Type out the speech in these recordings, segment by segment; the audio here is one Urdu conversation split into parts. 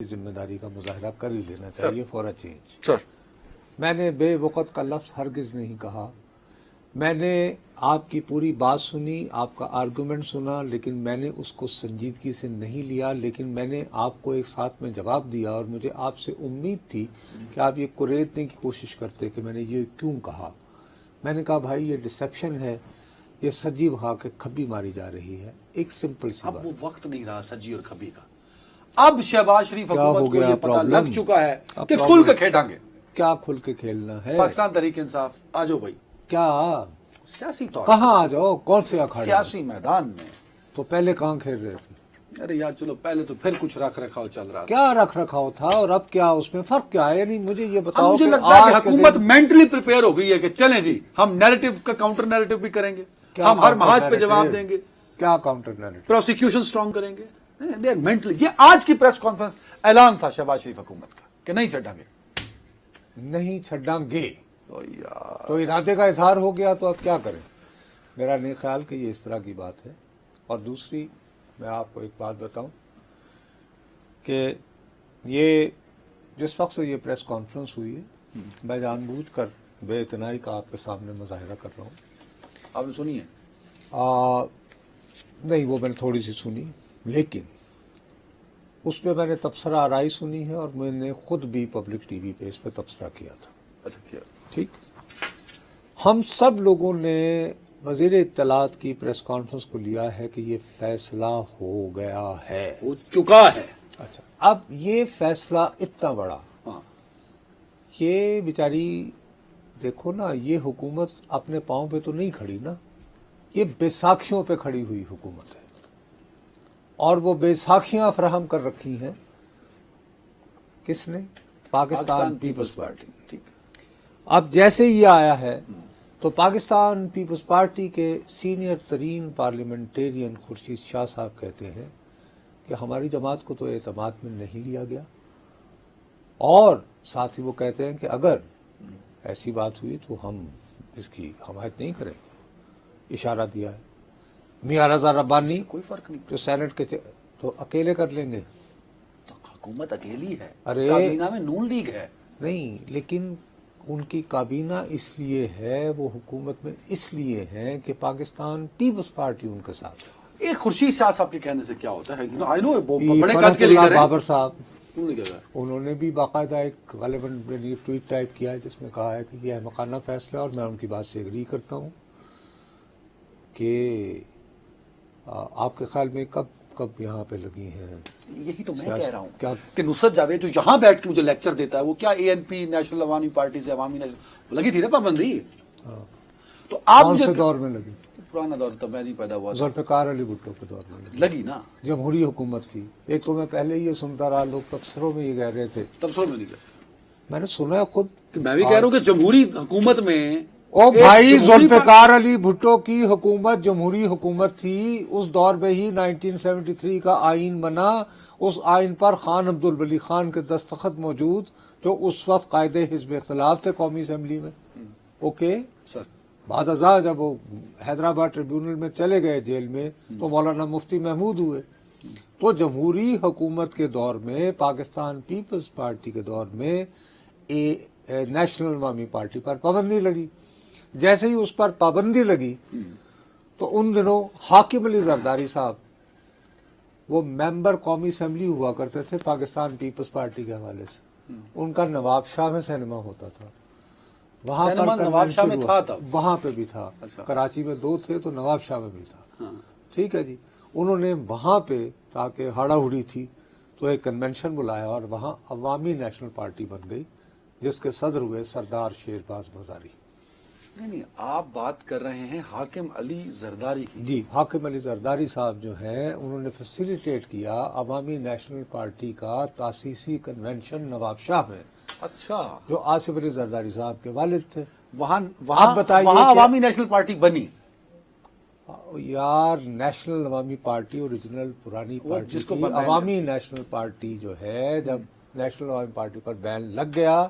ذمہ داری کا مظاہرہ کر ہی لینا چاہیے فور اے چینج۔ سر میں نے بے وقت کا لفظ ہرگز نہیں کہا۔ میں نے آپ کی پوری بات سنی، آپ کا آرگومنٹ سنا، لیکن میں نے اس کو سنجیدگی سے نہیں لیا، لیکن میں نے آپ کو ایک ساتھ میں جواب دیا اور مجھے آپ سے امید تھی کہ آپ یہ کوریدنے کی کوشش کرتے کہ میں نے یہ کیوں کہا۔ میں نے کہا بھائی یہ ڈسیپشن ہے، یہ سجی بہا کے کھبی ماری جا رہی ہے، ایک سمپل سی اب بات۔ وہ وقت نہیں رہا سجی اور کھبی کا، اب شہباز شریف کیا ہو حکومت کو گیا یہ پتہ لگ پرابلم؟ چکا ہے اب کہ پرابلم- کھل کے کھیلیں گے۔ کیا کھل کے کھیلنا ہے؟ پاکستان تحریک انصاف آ جاؤ بھائی، کیا سیاسی طور کہاں آ جاؤ؟ کون سے اکھاڑے؟ سیاسی میدان میں۔ تو پہلے کہاں کھیل رہے تھے؟ ارے یار چلو، پہلے تو پھر کچھ رکھ رکھاؤ چل رہا تھا۔ کیا رکھ رکھاؤ تھا اور اب کیا اس میں فرق کیا ہے؟ یعنی مجھے یہ اب بتاؤ مجھے کہ لگتا ہے کہ آج کے حکومت دن- مینٹلی پریپیئر ہو گئی ہے کہ چلیں جی ہم نیریٹو کا کاؤنٹر نیریٹو بھی کریں گے، کیا ہم ہر counter محاذ پہ narrative؟ جواب دیں گے، کیا کاؤنٹر نیریٹو؟ پروسیکیوشن سٹرونگ کریں گے۔ They are mentally- یہ آج کی پریس کانفرنس اعلان تھا شہباز شریف حکومت کا کہ نہیں چھڑیں گے۔ نہیں چھڈاں گے تو یار تو ارادے کا اظہار ہو گیا تو اب کیا کریں؟ میرا نہیں خیال کہ یہ اس طرح کی بات ہے۔ اور دوسری میں آپ کو ایک بات بتاؤں کہ یہ جس وقت سے یہ پریس کانفرنس ہوئی ہے میں جان بوجھ کر بے اعتنائی کا آپ کے سامنے مظاہرہ کر رہا ہوں۔ آپ نے سنی ہے؟ نہیں وہ میں نے تھوڑی سی سنی، لیکن اس میں نے تبصرہ آرائی سنی ہے اور میں نے خود بھی پبلک ٹی وی پہ اس پہ تبصرہ کیا تھا۔ اچھا کیا؟ ٹھیک، ہم سب لوگوں نے وزیر اطلاعات کی پریس کانفرنس کو لیا ہے کہ یہ فیصلہ ہو گیا ہے۔ ہو چکا ہے۔ اچھا، اب یہ فیصلہ اتنا بڑا، ہاں یہ بیچاری دیکھو نا، یہ حکومت اپنے پاؤں پہ تو نہیں کھڑی نا، یہ بیساکھیوں پہ کھڑی ہوئی حکومت ہے، اور وہ بیساکھیاں فراہم کر رکھی ہیں کس نے؟ پاکستان پیپلز پارٹی۔ ٹھیک ہے۔ اب جیسے یہ آیا ہے تو پاکستان پیپلز پارٹی کے سینئر ترین پارلیمنٹیرین خورشید شاہ صاحب کہتے ہیں کہ ہماری جماعت کو تو اعتماد میں نہیں لیا گیا، اور ساتھ ہی وہ کہتے ہیں کہ اگر ایسی بات ہوئی تو ہم اس کی حمایت نہیں کریں گے۔ اشارہ دیا ہے میاں رضا ربانی کوئی فرق نہیں، جو سینٹ کے تو اکیلے کر لیں گے۔ تو حکومت اکیلی ہے، ارے کابینہ میں نون لیگ ہے۔ نہیں، لیکن ان کی کابینہ اس لیے ہے، وہ حکومت میں اس لیے ہے کہ پاکستان پیپلز پارٹی ان کے ساتھ ہے۔ ایک خورشید شاہ صاحب کے کہنے سے کیا ہوتا ہے؟ I know بڑے فرحت قد کے اللہ لیڈر ہیں۔ بابر صاحب، انہوں نے کیا کہا؟ انہوں نے بھی باقاعدہ ایک غالباً ٹویٹ ٹائپ کیا ہے جس میں کہا ہے کہ یہ احمقانہ فیصلہ ہے، اور میں ان کی بات سے ایگری کرتا ہوں کہ آپ کے خیال میں کب یہاں پہ لگی ہیں؟ یہی تو میں سیاست- کہہ رہا ہوں کیا کہ نصرت جاوید جو یہاں بیٹھ کے مجھے لیکچر دیتا ہے، وہ کیا اے این پی نیشنل عوامی پارٹی سے عوامی نیشنل لگی تھی نا پابندی؟ تو آپ کون مجھے سے دور میں لگی؟ پرانا دور تب میں نہیں پیدا ہوا تھا، ذوالفقار علی بھٹو کے دور میں لگی نا، جمہوری حکومت تھی۔ ایک تو میں پہلے یہ سنتا رہا، لوگ تبصروں میں یہ کہہ رہے تھے، تب سو میں نہیں کیا میں نے سنا ہے خود کہ میں بھی کہہ رہا ہوں کہ جمہوری حکومت میں او ایک بھائی، جمہوری ذوالفقار علی بھٹو کی حکومت جمہوری حکومت تھی، اس دور میں ہی 1973 کا آئین بنا، اس آئین پر خان عبد الولی خان کے دستخط موجود جو اس وقت قائد حزب اختلاف تھے قومی اسمبلی میں۔ اوکے، سر بعد ازاں جب وہ حیدرآباد ٹریبیونل میں چلے گئے جیل میں تو مولانا مفتی محمود ہوئے۔ تو جمہوری حکومت کے دور میں، پاکستان پیپلز پارٹی کے دور میں نیشنل عوامی پارٹی پر پابندی لگی۔ جیسے ہی اس پر پابندی لگی تو ان دنوں حاکم علی زرداری صاحب وہ ممبر قومی اسمبلی ہوا کرتے تھے پاکستان پیپلز پارٹی کے حوالے سے، ان کا نواب شاہ میں سینما ہوتا تھا، وہاں سینما پر نواب شاہ میں کنونشن تھا ہوا، تب؟ وہاں پہ بھی تھا، اچھا۔ کراچی میں 2 تھے تو نواب شاہ میں بھی تھا۔ ہاں۔ ٹھیک ہے جی، انہوں نے وہاں پہ تاکہ ہڑا ہڑی تھی تو ایک کنونشن بلایا اور وہاں عوامی نیشنل پارٹی بن گئی جس کے صدر ہوئے سردار شیرباز مزاری۔ نہیں آپ بات کر رہے ہیں حاکم علی زرداری کی۔ جی، حاکم علی زرداری صاحب جو ہیں انہوں نے فیسیلیٹیٹ کیا عوامی نیشنل پارٹی کا تاسیسی کنونشن نواب شاہ میں، اچھا، جو آصف علی زرداری صاحب کے والد تھے۔ وہاں آپ بتائیے وہاں کہ- عوامی نیشنل پارٹی بنی، یار نیشنل عوامی پارٹی اوریجنل پرانی وہ پارٹی جس کو تھی، بنایا عوامی نیشنل پارٹی جو ہے جب نیشنل عوامی پارٹی پر بین لگ گیا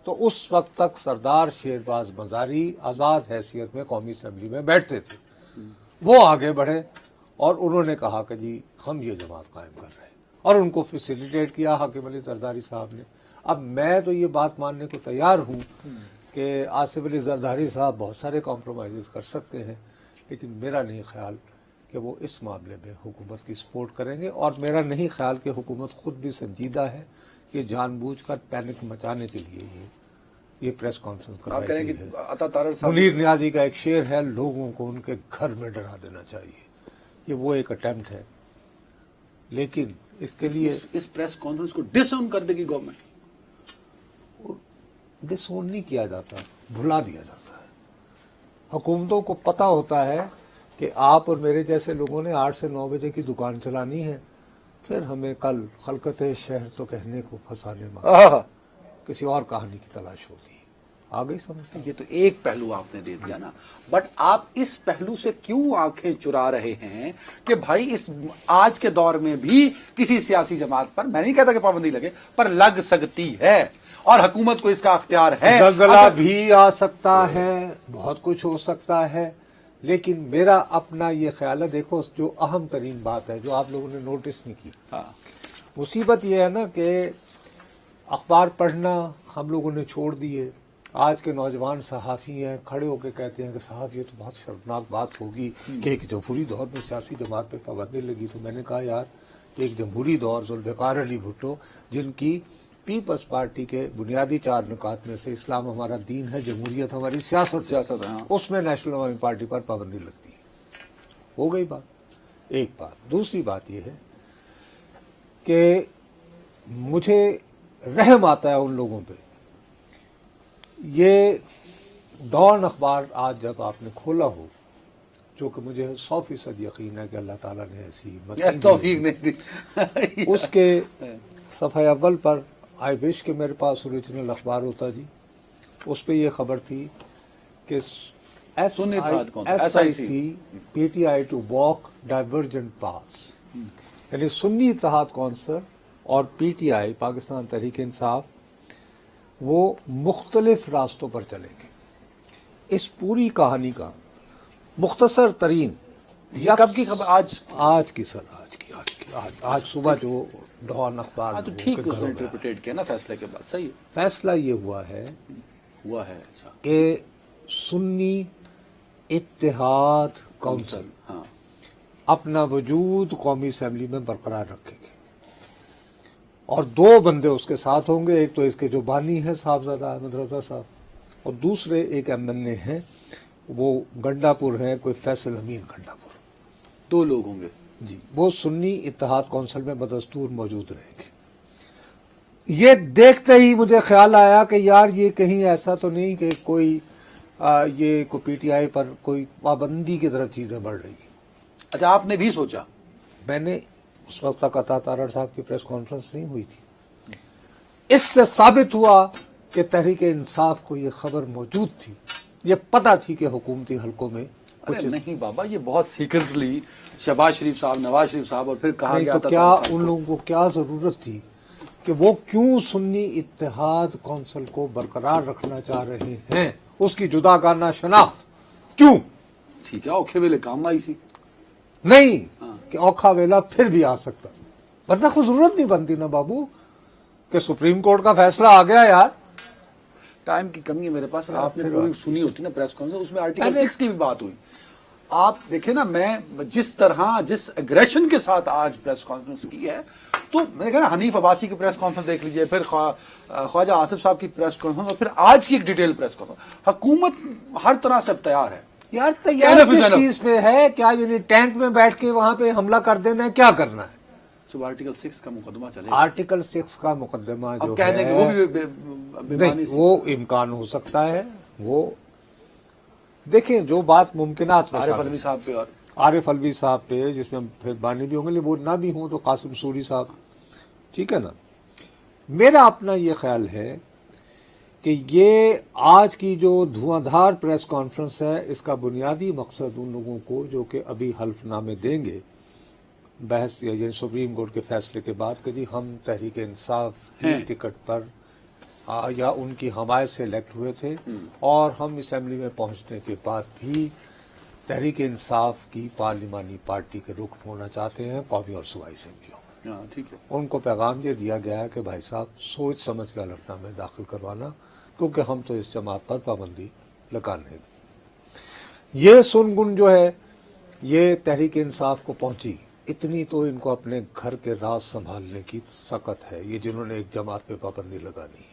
تو اس وقت تک سردار شیرباز مزاری آزاد حیثیت میں قومی اسمبلی میں بیٹھتے تھے۔ وہ آگے بڑھے اور انہوں نے کہا کہ جی ہم یہ جماعت قائم کر رہے ہیں، اور ان کو فیسیلیٹیٹ کیا حاکم علی زرداری صاحب نے. اب میں تو یہ بات ماننے کو تیار ہوں کہ آصف علی زرداری صاحب بہت سارے کمپرومائزز کر سکتے ہیں، لیکن میرا نہیں خیال کہ وہ اس معاملے میں حکومت کی سپورٹ کریں گے، اور میرا نہیں خیال کہ حکومت خود بھی سنجیدہ ہے کہ جان بوجھ کر پینک مچانے کے لیے یہ پریس کانفرنس آپ کہہ رہے ہیں کروائی کہ ہے. عطا تارڑ صاحب منیر نیازی کا ایک شعر ہے، لوگوں کو ان کے گھر میں ڈرا دینا چاہیے. یہ وہ ایک اٹیمپٹ ہے، لیکن اس کے لیے اس پریس کانفرنس کو ڈس آن کر دے گی گورنمنٹ. ڈس اون نہیں کیا جاتا، بھلا دیا جاتا ہے. حکومتوں کو پتہ ہوتا ہے کہ آپ اور میرے جیسے لوگوں نے 8 سے 9 بجے کی دکان چلانی ہے، پھر ہمیں کل خلقت شہر تو کہنے کو پھنسانے میں کسی اور کہانی کی تلاش ہوتی ہے. آ گئی سمجھ؟ یہ تو ایک پہلو آپ نے دے دیا نا، بٹ آپ اس پہلو سے کیوں آنکھیں چرا رہے ہیں کہ بھائی اس آج کے دور میں بھی کسی سیاسی جماعت پر، میں نہیں کہتا کہ پابندی لگے، پر لگ سکتی ہے اور حکومت کو اس کا اختیار ہے. زلزلہ بھی آ سکتا ہے، بہت کچھ ہو سکتا ہے، لیکن میرا اپنا یہ خیال ہے. دیکھو جو اہم ترین بات ہے جو آپ لوگوں نے نوٹس نہیں کی، مصیبت یہ ہے نا کہ اخبار پڑھنا ہم لوگوں نے چھوڑ دیے. آج کے نوجوان صحافی ہیں، کھڑے ہو کے کہتے ہیں کہ صاحب یہ تو بہت شرمناک بات ہوگی کہ ایک جمہوری دور میں سیاسی جماعت پہ پابندی لگی. تو میں نے کہا یار ایک جمہوری دور ذوالفقار علی بھٹو، جن کی پیپلز پارٹی کے بنیادی 4 نکات میں سے اسلام ہمارا دین ہے، جمہوریت ہماری سیاست ہے، اس میں نیشنل عوامی پارٹی پر پابندی لگتی ہے. ہو گئی بات، ایک بات. دوسری بات یہ ہے کہ مجھے رحم آتا ہے ان لوگوں پہ. یہ ڈان اخبار آج جب آپ نے کھولا ہو، جو کہ مجھے 100% یقین ہے کہ اللہ تعالیٰ نے ایسی توفیق نہیں دی، اس کے صفحہ اول پر آئی وش کہ میرے پاس اوریجنل اخبار ہوتا جی. اس پہ یہ خبر تھی کہ سنی اتحاد کون سا؟ SIC PTI to walk divergent پاس، یعنی سنی اتحاد کونسل اور PTI پاکستان تحریک انصاف وہ مختلف راستوں پر چلیں گے. اس پوری کہانی کا مختصر ترین، یہ کب کی خبر؟ آج کی آج صبح جو ڈان اخبار تو ٹھیک اس نے انٹرپریٹ کیا نا فیصلے کے بعد. صحیح فیصلہ یہ ہوا ہے اچھا کہ سنی اتحاد کونسل اپنا وجود قومی اسمبلی میں برقرار رکھے گے، اور 2 بندے اس کے ساتھ ہوں گے. ایک تو اس کے جو بانی ہیں صاحبزادہ احمد رضا صاحب، اور دوسرے ایک MNA ہیں، وہ گنڈا پور ہیں، کوئی فیصل امین گنڈا پور. 2 لوگ ہوں گے جی. وہ سنی اتحاد کونسل میں بدستور موجود رہیں گے. یہ دیکھتے ہی مجھے خیال آیا کہ یار یہ کہیں ایسا تو نہیں کہ کوئی یہ کو PTI پر کوئی پابندی کی طرف چیزیں بڑھ رہی ہیں. اچھا آپ نے بھی سوچا؟ میں نے اس وقت تک عطا تارڑ صاحب کی پریس کانفرنس نہیں ہوئی تھی. اس سے ثابت ہوا کہ تحریک انصاف کو یہ خبر موجود تھی، یہ پتہ تھی کہ حکومتی حلقوں میں ارے نہیں بابا، یہ بہت سیکرٹلی شہباز شریف صاحب، نواز شریف صاحب، اور پھر کہا گیا تو کیا ان لوگوں کو کیا ضرورت تھی کہ وہ کیوں سنی اتحاد کونسل کو برقرار رکھنا چاہ رہے ہیں، اس کی جداگانہ شناخت کیوں؟ ٹھیک ہے، اوکھے ویلے کام آئی سی نہیں کہ اوکھا ویلا پھر بھی آ سکتا، ورنہ کوئی ضرورت نہیں بنتی نا بابو کہ سپریم کورٹ کا فیصلہ آ گیا یار. ٹائم کی کمی ہے میرے پاس. آپ نے پوری سنی ہوتی نا پریس کانفرنس، اس میں آرٹیکل 6 کی بھی بات ہوئی. آپ دیکھیں نا، میں جس طرح جس ایگریشن کے ساتھ آج پریس کانفرنس کی ہے، تو میں نے کہا نا حنیف عباسی کی پریس کانفرنس دیکھ لیجئے، پھر خواجہ آصف صاحب کی پریس کانفرنس، اور پھر آج کی ایک ڈیٹیل پریس کانفرنس. حکومت ہر طرح سے اب تیار ہے. یار تیار کس چیز پہ ہے؟ کیا یعنی ٹینک میں بیٹھ کے وہاں پہ حملہ کر دینا ہے؟ کیا کرنا ہے؟ صبح آرٹیکل 6 کا مقدمہ چلے، آرٹیکل 6 کا مقدمہ جو کہہ دیں کہ وہ بھی نہیں، وہ امکان ہو سکتا ہے. وہ دیکھیں جو بات ممکنات عارف علوی صاحب پہ، اور عارف علوی صاحب پہ، جس میں پھر بانی بھی ہوں گے، وہ نہ بھی ہوں تو قاسم سوری صاحب، ٹھیک ہے نا. میرا اپنا یہ خیال ہے کہ یہ آج کی جو دھواں دھار پریس کانفرنس ہے، اس کا بنیادی مقصد ان لوگوں کو جو کہ ابھی حلف نامے دیں گے بحث یعنی سپریم کورٹ کے فیصلے کے بعد کہ جی ہم تحریک انصاف کی ٹکٹ پر یا ان کی حمایت سے الیکٹ ہوئے تھے، اور ہم اسمبلی میں پہنچنے کے بعد بھی تحریک انصاف کی پارلیمانی پارٹی کے رکن ہونا چاہتے ہیں قومی اور صوبائی اسمبلیوں میں. ہاں ٹھیک ہے. ان کو پیغام یہ دیا گیا ہے کہ بھائی صاحب سوچ سمجھ کر الفنا میں داخل کروانا، کیونکہ ہم تو اس جماعت پر پابندی لگانے. یہ سنگن جو ہے یہ تحریک انصاف کو پہنچی، اتنی تو ان کو اپنے گھر کے راز سنبھالنے کی سکت ہے، یہ جنہوں نے ایک جماعت پہ پابندی لگانی ہے.